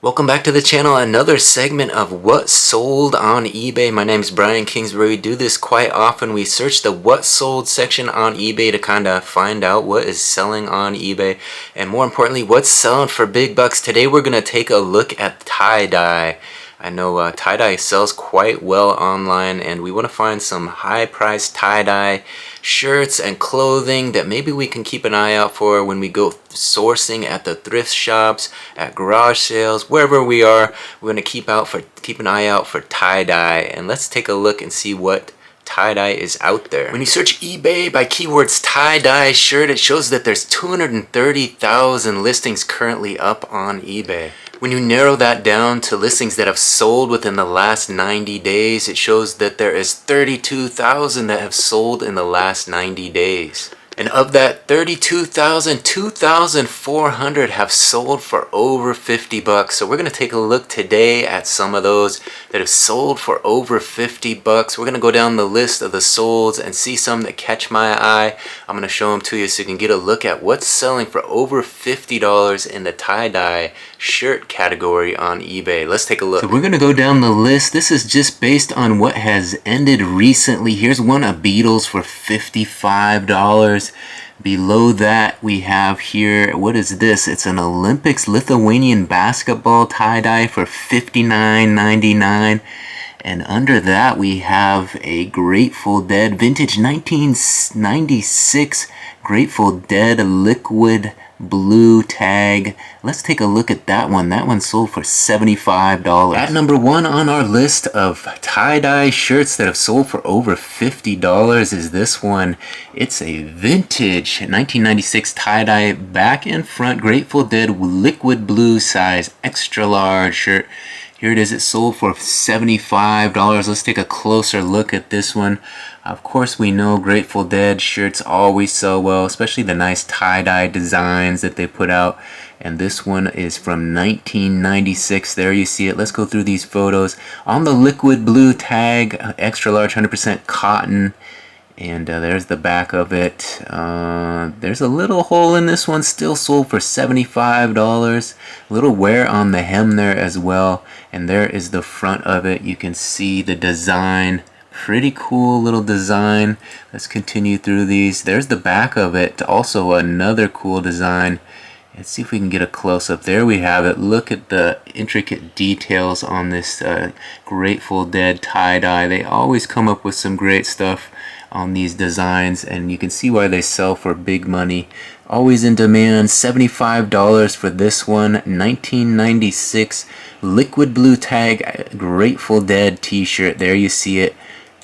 Welcome back to the channel, another segment of what sold on eBay. My name is Brian Kingsbury. We do this quite often. We search the what sold section on eBay to kind of find out what is selling on eBay and more importantly, what's selling for big bucks. Today we're going to take a look at tie-dye. I know tie-dye sells quite well online and we want to find some high-priced tie-dye shirts and clothing that maybe we can keep an eye out for when we go sourcing at the thrift shops, at garage sales, wherever we are. We're going to keep an eye out for tie-dye, and let's take a look and see what tie-dye is out there. When you search eBay by keywords tie-dye shirt, it shows that there's 230,000 listings currently up on eBay. When you narrow that down to listings that have sold within the last 90 days, it shows that there is 32,000 that have sold in the last 90 days. And of that 32,000, 2,400 have sold for over 50 bucks. So we're going to take a look today at some of those that have sold for over 50 bucks. We're going to go down the list of the solds and see some that catch my eye. I'm going to show them to you so you can get a look at what's selling for over $50 in the tie-dye shirt category on eBay. Let's take a look. So we're going to go down the list. This is just based on what has ended recently. Here's one of Beatles for $55. Below that we have here, what is this? It's an Olympics Lithuanian basketball tie-dye for $59.99. And under that we have a Grateful Dead vintage 1996 Grateful Dead liquid blue tag. Let's take a look at that one. That one sold for $75. At number one on our list of tie-dye shirts that have sold for over $50 is this one. It's a vintage 1996 tie-dye back and front Grateful Dead liquid blue size extra large shirt. Here it is. It sold for $75. Let's take a closer look at this one. Of course, we know Grateful Dead shirts always sell well, especially the nice tie-dye designs that they put out. And this one is from 1996. There you see it. Let's go through these photos. On the liquid blue tag, extra large, 100% cotton. And there's the back of it. There's a little hole in this one, still sold for $75. A little wear on the hem there as well. And there is the front of it. You can see the design. Pretty cool little design. Let's continue through these. There's the back of it. Also another cool design. Let's see if we can get a close-up. There we have it. Look at the intricate details on this Grateful Dead tie-dye. They always come up with some great stuff on these designs, and you can see why they sell for big money. Always in demand. $75 for this one. 1996 liquid blue tag Grateful Dead t-shirt. There you see it.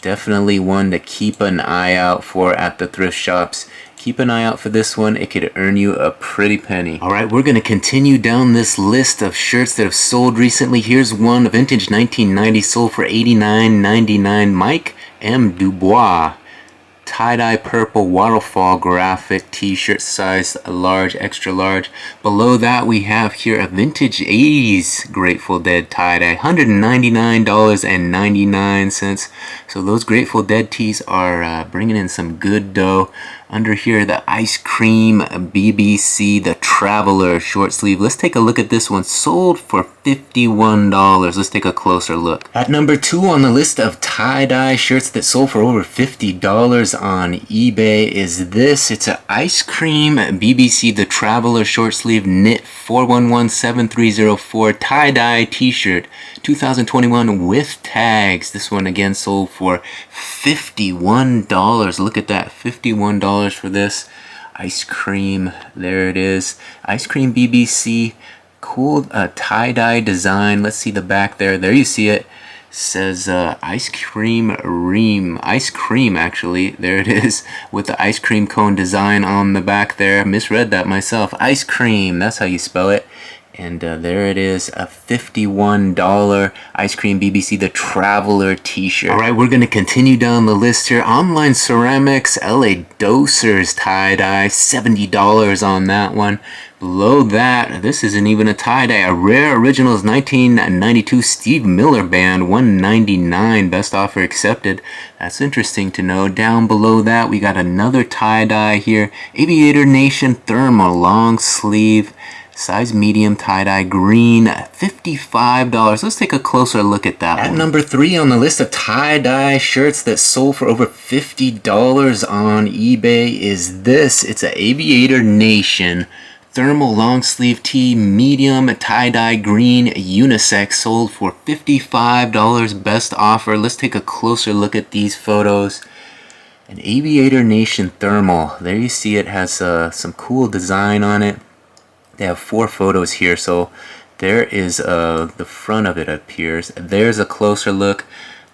Definitely one to keep an eye out for at the thrift shops. Keep an eye out for this one. It could earn you a pretty penny. Alright, we're going to continue down this list of shirts that have sold recently. Here's one, vintage 1990, sold for $89.99. Mike M. Dubois. Tie-dye purple waterfall graphic t-shirt size large, extra large. Below that we have here a vintage 80s Grateful Dead tie-dye, $199.99. So those Grateful Dead tees are bringing in some good dough. Under here, the Ice Cream BBC, the Traveler short sleeve. Let's take a look at this one. Sold for $51. Let's take a closer look. At number two on the list of tie-dye shirts that sold for over $50 on eBay is this. It's an Ice Cream BBC, the Traveler short sleeve knit 4117304 tie-dye t-shirt, 2021 with tags. This one again sold for $51. Look at that, $51 for this Ice Cream. There it is, Ice Cream BBC. Cool tie-dye design. Let's see the back there. There you see it. Says ice cream actually. There it is with the ice cream cone design on the back there. Misread that myself. Ice cream, that's how you spell it. And there it is, a $51 Ice Cream BBC, the Traveler t-shirt. Alright, we're going to continue down the list here. Online Ceramics, LA Dosers tie-dye, $70 on that one. Below that, this isn't even a tie-dye, a Rare Originals 1992 Steve Miller Band, $199, best offer accepted. That's interesting to know. Down below that, we got another tie-dye here, Aviator Nation Thermal long sleeve. Size medium tie-dye green, $55. Let's take a closer look at that one. At number 3 on the list of tie-dye shirts that sold for over $50 on eBay is this. It's an Aviator Nation thermal long sleeve tee, medium tie-dye green unisex, sold for $55. Best offer. Let's take a closer look at these photos. An Aviator Nation thermal. There you see it has some cool design on it. They have 4 photos here, so there is the front of it appears. There's a closer look.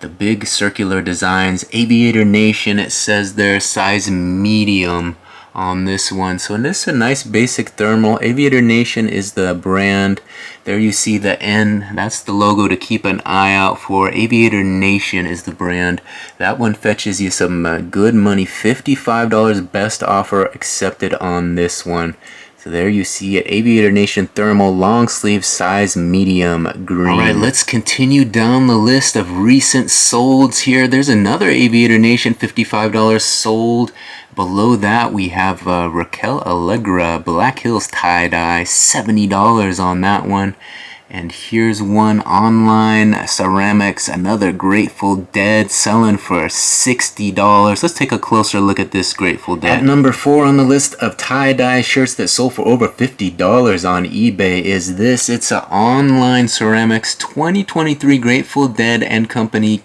The big circular designs. Aviator Nation, it says there, size medium on this one. So this is a nice basic thermal. Aviator Nation is the brand. There you see the N. That's the logo to keep an eye out for. Aviator Nation is the brand. That one fetches you some good money. $55. Best offer accepted on this one. So there you see it, Aviator Nation thermal long sleeve size medium green. Alright, let's continue down the list of recent solds here. There's another Aviator Nation, $55 sold. Below that we have Raquel Allegra Black Hills tie-dye, $70 on that one. And here's one online ceramics, another Grateful Dead, selling for $60. Let's take a closer look at this Grateful Dead. At number 4 on the list of tie-dye shirts that sold for over $50 on eBay is this. It's an online ceramics 2023 Grateful Dead and Company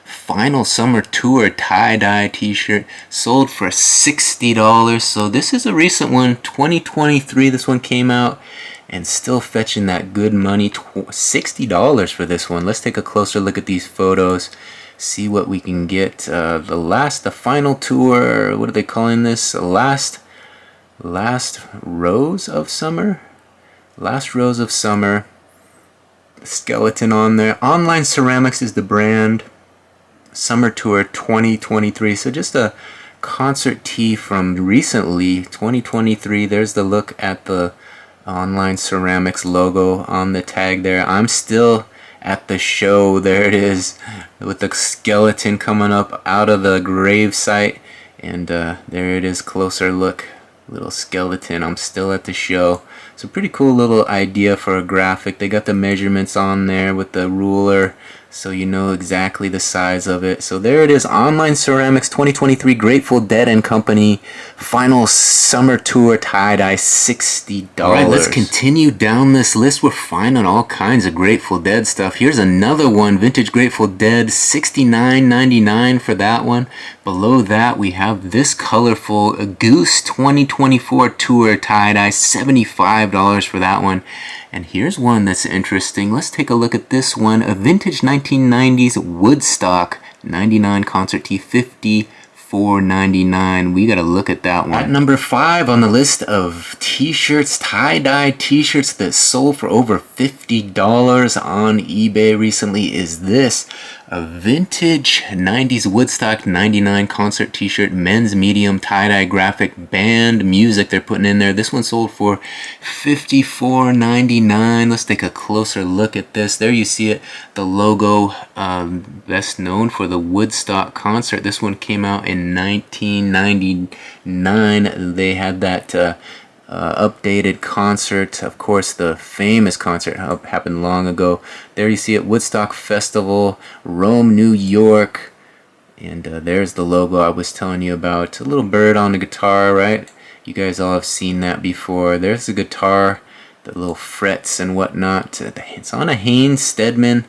Final Summer Tour tie-dye t-shirt, sold for $60. So this is a recent one, 2023. This one came out. And still fetching that good money, $60 for this one. Let's take a closer look at these photos, see what we can get. The final tour, what are they calling this? Last Rose of Summer? Last Rose of Summer. Skeleton on there. Online Ceramics is the brand. Summer Tour 2023. So just a concert tee from recently, 2023. There's the look at the Online Ceramics logo on the tag there. I'm still at the show. There it is, with the skeleton coming up out of the grave site, and there it is, closer look, little skeleton. I'm still at the show. It's a pretty cool little idea for a graphic. They got the measurements on there with the ruler, so you know exactly the size of it. So there it is, Online Ceramics 2023 Grateful Dead and Company Final Summer Tour tie-dye, $60. Alright, let's continue down this list. We're finding all kinds of Grateful Dead stuff. Here's another one, vintage Grateful Dead, $69.99 for that one. Below that we have this colorful Goose 2024 Tour tie-dye, $75 for that one. And here's one that's interesting. Let's take a look at this one. A vintage 1990s Woodstock 99 concert tee, $54.99. We gotta look at that one. At number 5 on the list of t-shirts, tie-dye t-shirts that sold for over $50 on eBay recently is this. A vintage 90s Woodstock 99 concert t-shirt, men's medium tie-dye graphic band music they're putting in there. This one sold for $54.99. Let's take a closer look at this. There you see it, the logo, best known for the Woodstock concert. This one came out in 1999. They had that updated concert. Of course, the famous concert happened long ago. There you see it, Woodstock Festival, Rome, New York. And there's the logo I was telling you about. A little bird on the guitar, right? You guys all have seen that before. There's the guitar, the little frets and whatnot. It's on a Haynes Stedman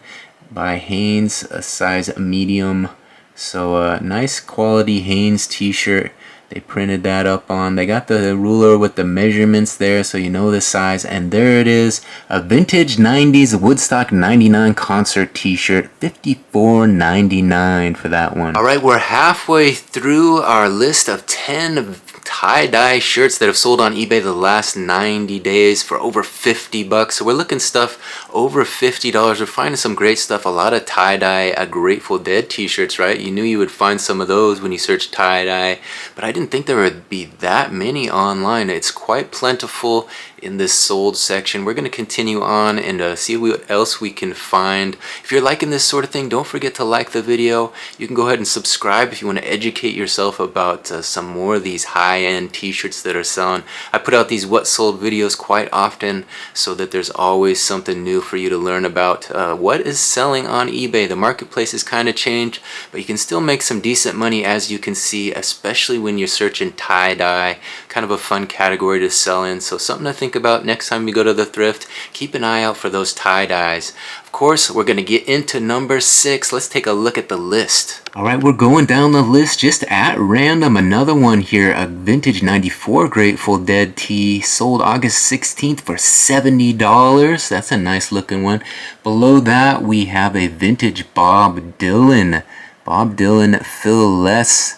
by Haynes, a size medium. So nice quality Haynes t-shirt. They printed that up on. They got the ruler with the measurements there, so you know the size. And there it is, a vintage 90s Woodstock 99 concert t-shirt, $54.99 for that one. Alright, we're halfway through our list of 10 tie-dye shirts that have sold on eBay the last 90 days for over $50. So we're looking stuff over $50. We're finding some great stuff. A lot of tie-dye Grateful Dead t-shirts, right? You knew you would find some of those when you searched tie-dye, but I didn't think there would be that many online. It's quite plentiful, in this sold section. We're going to continue on and see what else we can find. If you're liking this sort of thing, don't forget to like the video. You can go ahead and subscribe if you want to educate yourself about some more of these high-end t-shirts that are selling. I put out these what sold videos quite often so that there's always something new for you to learn about what is selling on eBay. The marketplace has kind of changed, but you can still make some decent money, as you can see, especially when you're searching tie-dye. Kind of a fun category to sell in, so something to think about next time you go to the thrift. Keep an eye out for those tie-dyes. Of course, we're going to get into number 6. Let's take a look at the list. Alright, we're going down the list just at random. Another one here, a vintage 94 Grateful Dead tee, sold August 16th for $70. That's a nice looking one. Below that, we have a vintage Bob Dylan. Bob Dylan Phil Less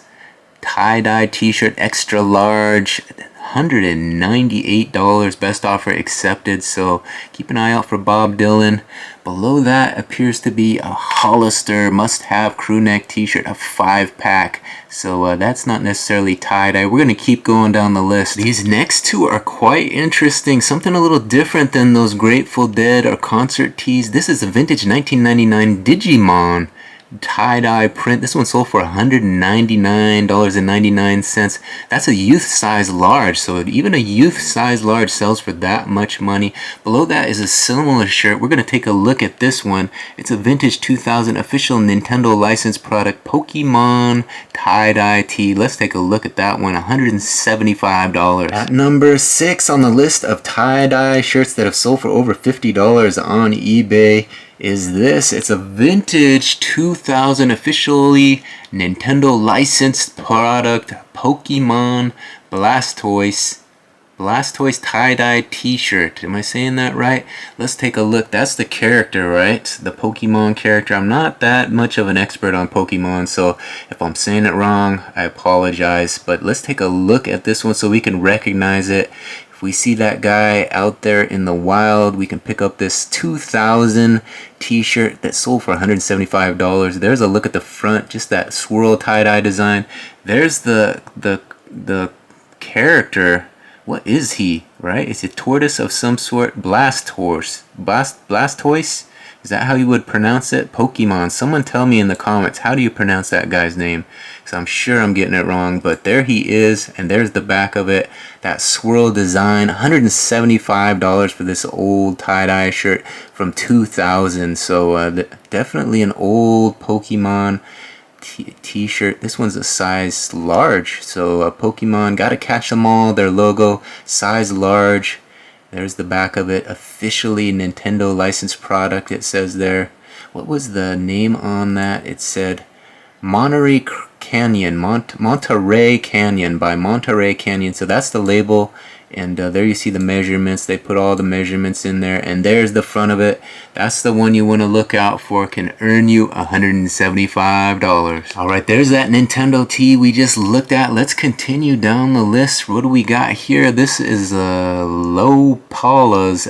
tie-dye t-shirt, extra large, $198, best offer accepted, so keep an eye out for Bob Dylan. Below that appears to be a Hollister must-have crew neck t-shirt, a 5-pack, so that's not necessarily tie-dye. We're going to keep going down the list. These next two are quite interesting, something a little different than those Grateful Dead or concert tees. This is a vintage 1999 Digimon tie-dye print. This one sold for $199.99. That's a youth size large, so even a youth size large sells for that much money. Below that is a similar shirt. We're going to take a look at this one. It's a vintage 2000 official Nintendo licensed product, Pokemon tie-dye tee. Let's take a look at that one. $175. At number 6 on the list of tie-dye shirts that have sold for over $50 on eBay is this. It's a vintage 2000 officially Nintendo licensed product, Pokemon Blastoise tie-dye t-shirt. Am I saying that right? Let's take a look. That's the character, right? The Pokemon character. I'm not that much of an expert on Pokemon, so if I'm saying it wrong, I apologize. But let's take a look at this one so we can recognize it. If we see that guy out there in the wild, we can pick up this 2000 t-shirt that sold for $175. There's a look at the front, just that swirl tie-dye design. There's the character. What is he, right? It's a tortoise of some sort. Blastoise? Is that how you would pronounce it? Pokemon. Someone tell me in the comments, how do you pronounce that guy's name? Because I'm sure I'm getting it wrong, but there he is, and there's the back of it. That swirl design, $175 for this old tie-dye shirt from 2000. So definitely an old Pokemon t-shirt. This one's a size large, so Pokemon, gotta catch them all. Their logo, size large. There's the back of it, officially Nintendo licensed product, it says there. What was the name on that? It said Monterey Canyon by Monterey Canyon. So that's the label, and there you see the measurements. They put all the measurements in there, and there's the front of it. That's the one you want to look out for. Can earn you $175. Alright, there's that Nintendo tee we just looked at. Let's continue down the list. What do we got here? This is Low Paula's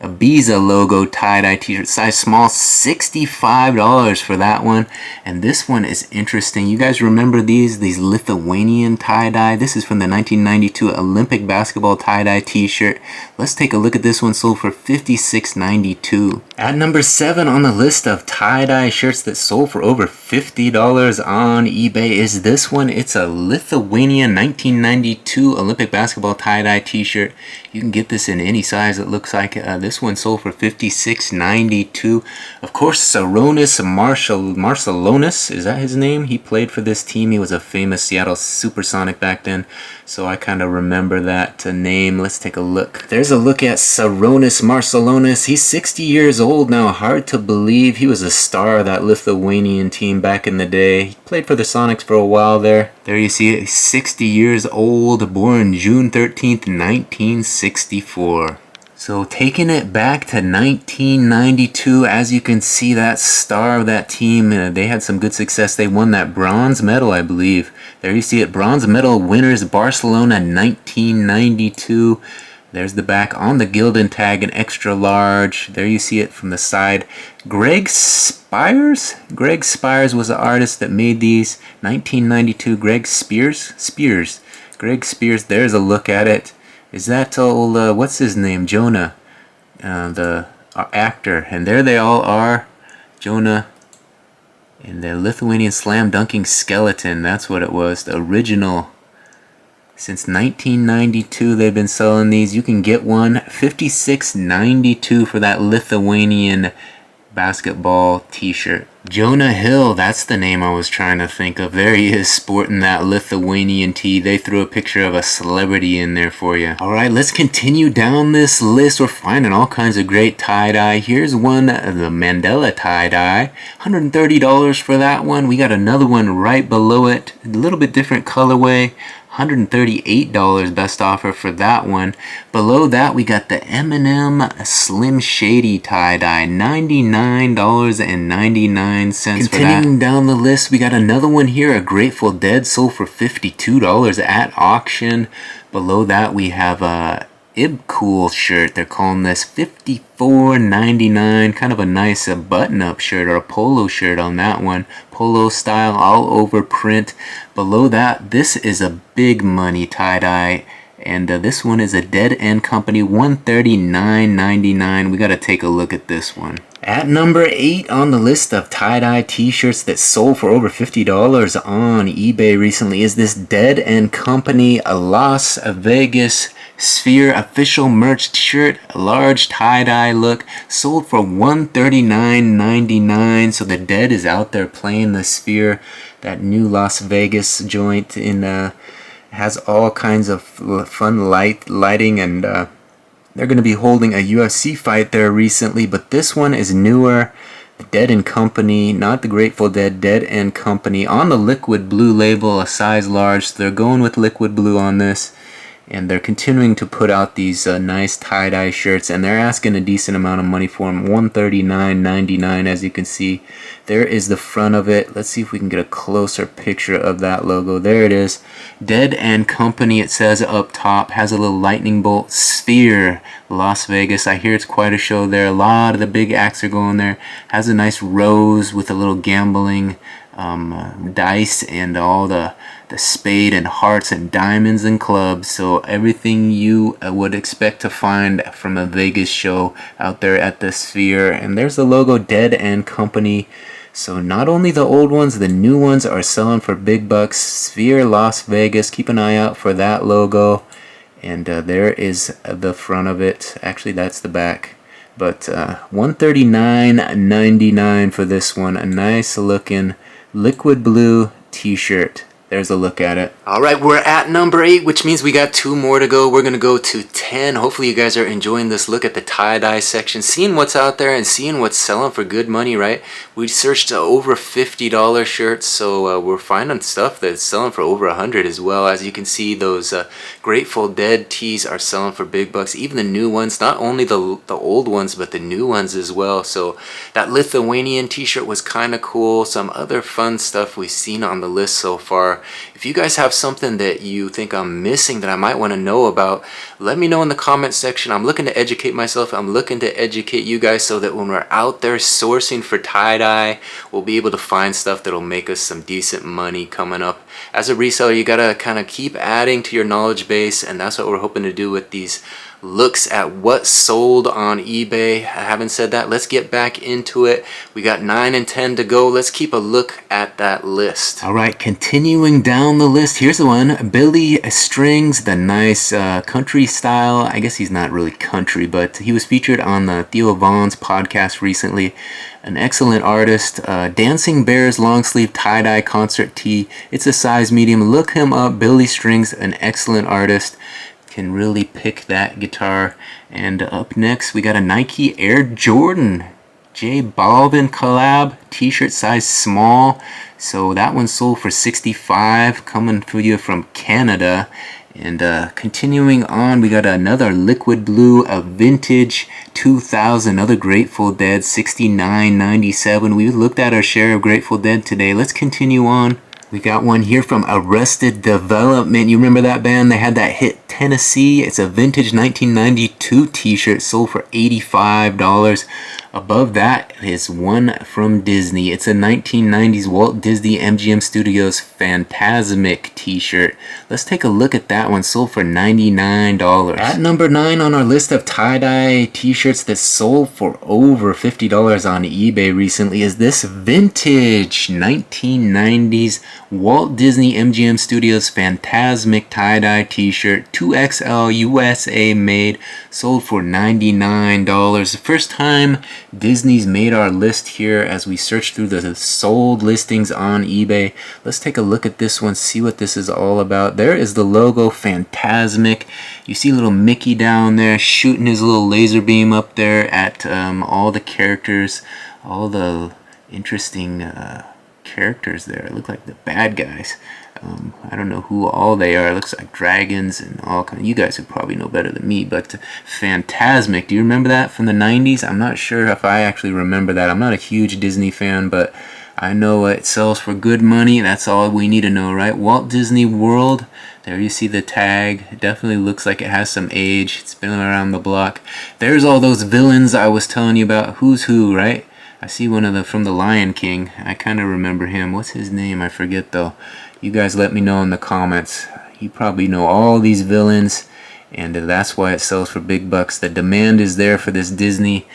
Ibiza logo tie-dye t-shirt, size small, $65 for that one. And this one is interesting. You guys remember these Lithuanian tie-dye? This is from the 1992 Olympic basketball tie-dye t-shirt. Let's take a look at this one, sold for $56.92. At number 7 on the list of tie-dye shirts that sold for over $50 on eBay is this one. It's a Lithuanian 1992 Olympic basketball tie-dye t-shirt. You can get this in any size, it looks like. This one sold for $56.92. Of course, Sarunas Marciulionis, is that his name? He played for this team. He was a famous Seattle Supersonic back then, so I kind of remember that name. Let's take a look. There's a look at Sarunas Marciulionis. He's 60 years old now. Hard to believe. He was a star of that Lithuanian team back in the day. He played for the Sonics for a while there. There you see it. 60 years old, born June 13th, 1964. So taking it back to 1992, as you can see, that star of that team, they had some good success. They won that bronze medal, I believe. There you see it, bronze medal winners, Barcelona 1992. There's the back on the Gildan tag, an extra large. There you see it from the side. Greg Spires? Greg Spires was the artist that made these. 1992, Greg Spears? Greg Spears, there's a look at it. Is that old, what's his name? Jonah, the actor. And there they all are. Jonah and the Lithuanian slam dunking skeleton. That's what it was. The original. Since 1992 they've been selling these. You can get one $56.92 for that Lithuanian basketball t-shirt. Jonah Hill, that's the name I was trying to think of. There he is sporting that Lithuanian tee. They threw a picture of a celebrity in there for you. Alright, let's continue down this list. We're finding all kinds of great tie-dye. Here's one, the Mandela tie-dye. $130 for that one. We got another one right below it. A little bit different colorway. $138 best offer for that one. Below that we got the Eminem Slim Shady tie-dye, $99.99 for that. Continuing down the list, we got another one here, a Grateful Dead, sold for $52 at auction. Below that we have a Ibcool shirt. They're calling this $54.99. Kind of a nice button-up shirt or a polo shirt on that one. Polo style, all over print. Below that, this is a big money tie-dye. And this one is a Dead End Company, $139.99. We got to take a look at this one. At number 8 on the list of tie-dye t-shirts that sold for over $50 on eBay recently is this Dead End Company Las Vegas Sphere official merch shirt, a large tie-dye look, sold for $139.99. So the Dead is out there playing the Sphere, that new Las Vegas joint has all kinds of fun lighting, and they're going to be holding a UFC fight there recently, but this one is newer. Dead and Company, not the Grateful Dead, Dead and Company on the liquid blue label, a size large. So they're going with liquid blue on this, and they're continuing to put out these nice tie-dye shirts, and they're asking a decent amount of money for them, $139.99. As you can see, there is the front of it. Let's see if we can get a closer picture of that logo. There it is, Dead and Company. It says up top, has a little lightning bolt, Sphere, Las Vegas. I hear it's quite a show there. A lot of the big acts are going there. Has a nice rose with a little gambling dice and all the spade and hearts and diamonds and clubs. So everything you would expect to find from a Vegas show out there at the Sphere. And there's the logo, Dead and Company. So not only the old ones, the new ones are selling for big bucks. Sphere Las Vegas, keep an eye out for that logo. And there is the front of it. Actually, that's the back. But $139.99 for this one. A nice looking liquid blue t-shirt. There's a look at it. Alright, we're at number 8, which means we got 2 more to go. We're going to go to 10. Hopefully you guys are enjoying this look at the tie-dye section, seeing what's out there and seeing what's selling for good money, right? We searched over $50 shirts, so we're finding stuff that's selling for over $100 as well. As you can see, those Grateful Dead tees are selling for big bucks. Even the new ones, not only the old ones, but the new ones as well. So that Lithuanian t-shirt was kind of cool. Some other fun stuff we've seen on the list so far. If you guys have something that you think I'm missing that I might want to know about, let me know in the comment section. I'm looking to educate myself. I'm looking to educate you guys so that when we're out there sourcing for tie-dye, we'll be able to find stuff that'll make us some decent money coming up. As a reseller, you gotta kind of keep adding to your knowledge base, and that's what we're hoping to do with these looks at what sold on eBay. Having said that, let's get back into it. We got 9 and 10 to go. Let's keep a look at that list. Alright, continuing down the list, here's the one, Billy Strings, the nice country style. I guess he's not really country, but he was featured on the Theo Vaughn's podcast recently. An excellent artist. Dancing Bears long sleeve tie-dye concert tee. It's a size medium. Look him up, Billy Strings, an excellent artist. Can really pick that guitar. And up next we got a Nike Air Jordan J Balvin collab t-shirt, size small. So that one sold for $65, coming for you from Canada. And continuing on, we got another liquid blue, a vintage 2000, another Grateful Dead, $69.97. We looked at our share of Grateful Dead today. Let's continue on. We got one here from Arrested Development. You remember that band? They had that hit Tennessee. It's a vintage 1992 t-shirt, sold for $85. Above that is one from Disney. It's a 1990s Walt Disney MGM Studios Fantasmic t-shirt. Let's take a look at that one. Sold for $99. At number 9 on our list of tie-dye t-shirts that sold for over $50 on eBay recently is this vintage 1990s Walt Disney MGM Studios Fantasmic tie-dye t-shirt, 2XL USA made, sold for $99. The first time Disney's made our list here as we search through the sold listings on eBay. Let's take a look at this one, see what this is all about. There is the logo, Fantasmic. You see little Mickey down there shooting his little laser beam up there at all the characters, all the interesting characters there. It look like the bad guys. I don't know who all they are. It looks like dragons and all kind of, you guys would probably know better than me, but Fantasmic. Do you remember that from the 90s? I'm not sure if I actually remember that. I'm not a huge Disney fan, but I know it sells for good money. That's all we need to know, right? Walt Disney World. There you see the tag. It definitely looks like it has some age. It's been around the block. There's all those villains I was telling you about. Who's who, right? I see one of the from the Lion King. I kind of remember him. What's his name? I forget though. You guys let me know in the comments. You probably know all these villains, and that's why it sells for big bucks. The demand is there for this Disney.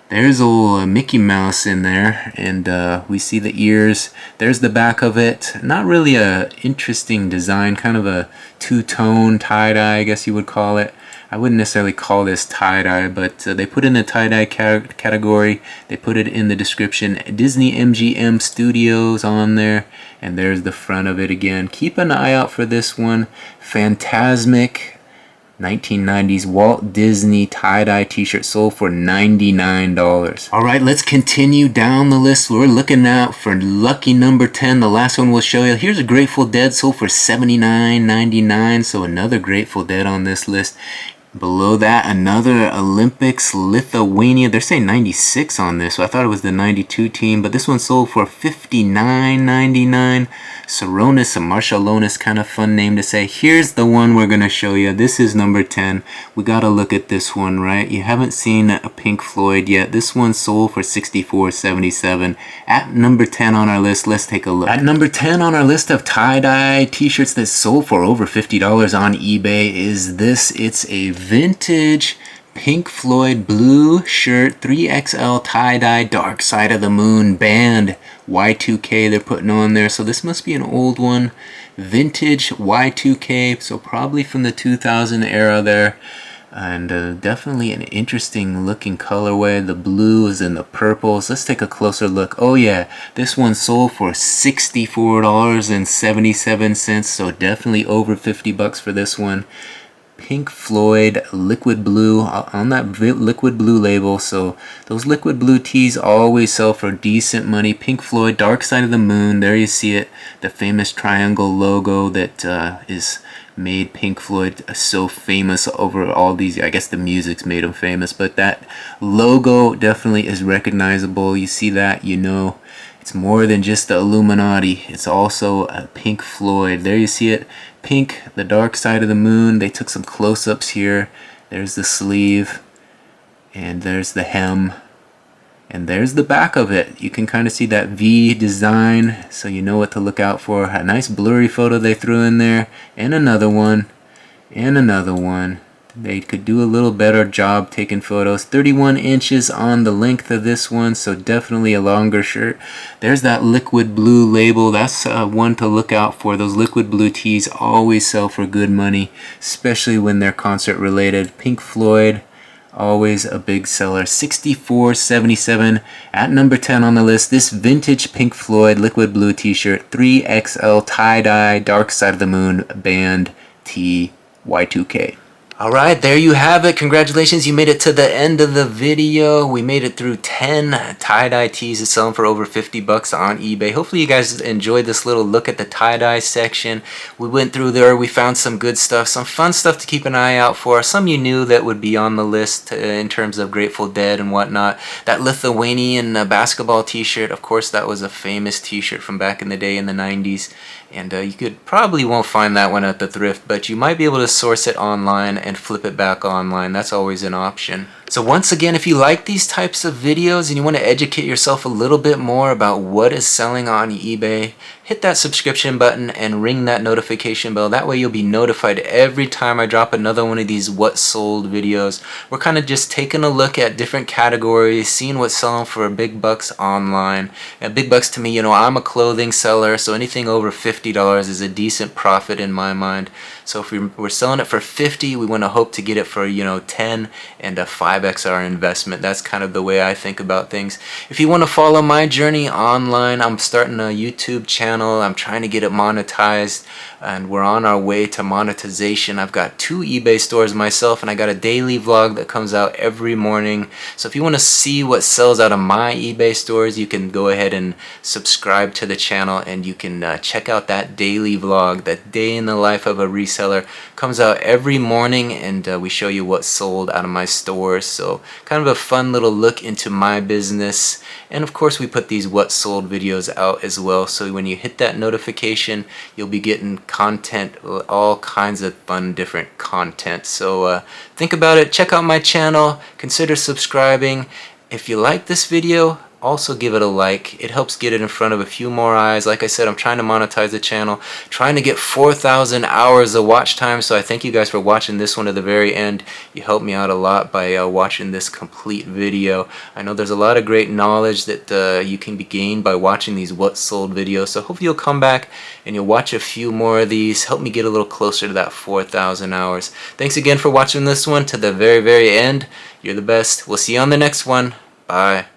There's old Mickey Mouse in there, and we see the ears. There's the back of it. Not really a interesting design, kind of a two-tone tie-dye, I guess you would call it. I wouldn't necessarily call this tie-dye, but they put in the tie-dye category. They put it in the description. Disney MGM Studios on there, and there's the front of it again. Keep an eye out for this one. Fantasmic 1990s Walt Disney tie-dye t-shirt, sold for $99. Alright, let's continue down the list. We're looking out for lucky number 10. The last one we'll show you. Here's a Grateful Dead, sold for $79.99. So another Grateful Dead on this list. Below that, another Olympics Lithuania. They're saying 96 on this, so I thought it was the 92 team, but this one sold for $59.99. Saronis, a Marshallonis, kind of fun name to say. Here's the one we're going to show you. This is number 10. We got to look at this one, right? You haven't seen a Pink Floyd yet. This one sold for $64.77. At number 10 on our list, let's take a look. At number 10 on our list of tie-dye t-shirts that sold for over $50 on eBay is this. It's a vintage Pink Floyd blue shirt, 3XL tie-dye, Dark Side of the Moon band, Y2K they're putting on there. So this must be an old one, vintage Y2K, so probably from the 2000 era there. And definitely an interesting looking colorway. The blues and the purples. Let's take a closer look. Oh yeah, this one sold for $64.77, so definitely over 50 bucks for this one. Pink Floyd liquid blue on that liquid blue label, so those liquid blue tees always sell for decent money. Pink Floyd Dark Side of the Moon, there you see it, the famous triangle logo that is made Pink Floyd so famous over all these. I guess the music's made them famous, but that logo definitely is recognizable. You see that, you know it's more than just the Illuminati. It's also a Pink Floyd. There you see it. Pink, the Dark Side of the Moon. They took some close-ups here. There's the sleeve, and there's the hem, and there's the back of it. You can kind of see that V design, so you know what to look out for. A nice blurry photo they threw in there, and another one, and another one. They could do a little better job taking photos. 31 inches on the length of this one, so definitely a longer shirt. There's that liquid blue label. That's one to look out for. Those liquid blue tees always sell for good money, especially when they're concert related. Pink Floyd, always a big seller. $64.77. At number 10 on the list, this vintage Pink Floyd liquid blue t-shirt, 3XL tie-dye Dark Side of the Moon band tee, Y2K. Alright, there you have it. Congratulations, you made it to the end of the video. We made it through 10 tie-dye tees that selling for over 50 bucks on eBay. Hopefully you guys enjoyed this little look at the tie-dye section. We went through there, we found some good stuff, some fun stuff to keep an eye out for. Some you knew that would be on the list in terms of Grateful Dead and whatnot. That Lithuanian basketball t-shirt, of course that was a famous t-shirt from back in the day in the 90s. And you probably won't find that one at the thrift, but you might be able to source it online and flip it back online. That's always an option. So once again, if you like these types of videos and you want to educate yourself a little bit more about what is selling on eBay, hit that subscription button and ring that notification bell. That way you'll be notified every time I drop another one of these what sold videos. We're kind of just taking a look at different categories, seeing what's selling for big bucks online. And big bucks to me, you know, I'm a clothing seller, so anything over $50 is a decent profit in my mind. So if we're selling it for 50, we want to hope to get it for, you know, 10 and a 5x our investment. That's kind of the way I think about things. If you want to follow my journey online, I'm starting a YouTube channel. I'm trying to get it monetized, and we're on our way to monetization. I've got 2 eBay stores myself, and I got a daily vlog that comes out every morning. So if you want to see what sells out of my eBay stores, you can go ahead and subscribe to the channel, and you can check out that daily vlog. That day in the life of a reseller comes out every morning, and we show you what sold out of my stores. So kind of a fun little look into my business. And of course we put these what sold videos out as well, so when you hit that notification you'll be getting content, all kinds of fun different content. So think about it, check out my channel, consider subscribing. If you like this video, also give it a like. It helps get it in front of a few more eyes. Like I said, I'm trying to monetize the channel, trying to get 4,000 hours of watch time. So I thank you guys for watching this one to the very end. You helped me out a lot by watching this complete video. I know there's a lot of great knowledge that you can be gained by watching these what sold videos. So hopefully you'll come back and you'll watch a few more of these. Help me get a little closer to that 4,000 hours. Thanks again for watching this one to the very end. You're the best. We'll see you on the next one. Bye.